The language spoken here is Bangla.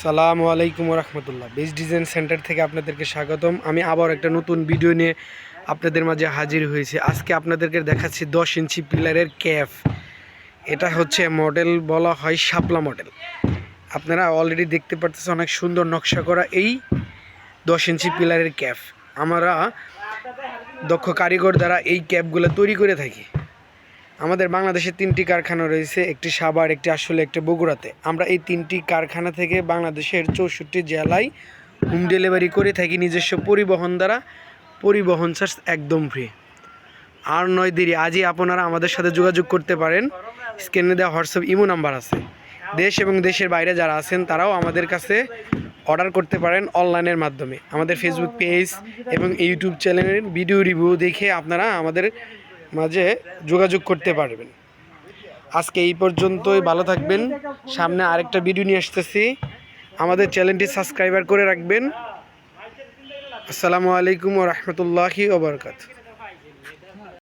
আসসালামু আলাইকুম রহমতুল্লাহ। বেস্ট ডিজাইন সেন্টার থেকে আপনাদেরকে স্বাগতম। আমি আবার একটা নতুন ভিডিও নিয়ে আপনাদের মাঝে হাজির হয়েছি। আজকে আপনাদেরকে দেখাচ্ছি 10 ইঞ্চি পিলারের ক্যাফ। এটা হচ্ছে মডেল বলা হয় শাপলা মডেল। আপনারা অলরেডি দেখতে পাচ্ছেন অনেক সুন্দর নকশা করা এই 10 ইঞ্চি পিলারের ক্যাফ। আমরা দক্ষ কারিগর দ্বারা এই ক্যাপগুলো তৈরি করে থাকি। আমাদের বাংলাদেশে 3টি কারখানা রয়েছে, একটি সাভার, একটি আসলে, একটি বগুড়াতে। আমরা এই 3টি কারখানা থেকে বাংলাদেশের 64 জেলায় হোম ডেলিভারি করে থাকি নিজস্ব পরিবহন দ্বারা। পরিবহন চার্জ একদম ফ্রি। আর নয় দেরি, আজই আপনারা আমাদের সাথে যোগাযোগ করতে পারেন। স্ক্রিনে দেওয়া হোয়াটসঅ্যাপ ইমো নাম্বার আছে। দেশ এবং দেশের বাইরে যারা আছেন তারাও আমাদের কাছে অর্ডার করতে পারেন অনলাইনের মাধ্যমে। আমাদের ফেসবুক পেজ এবং ইউটিউব চ্যানেলের ভিডিও রিভিউ দেখে আপনারা আমাদের মাঝে যোগাযোগ করতে পারবেন। আজকে এই পর্যন্তই, ভালো থাকবেন। সামনে আরেকটা ভিডিও নিয়ে আসতেছি। আমাদের চ্যানেলটি সাবস্ক্রাইবার করে রাখবেন। আসসালামু আলাইকুম ওয়া রাহমাতুল্লাহি ওয়া বারাকাতুহু।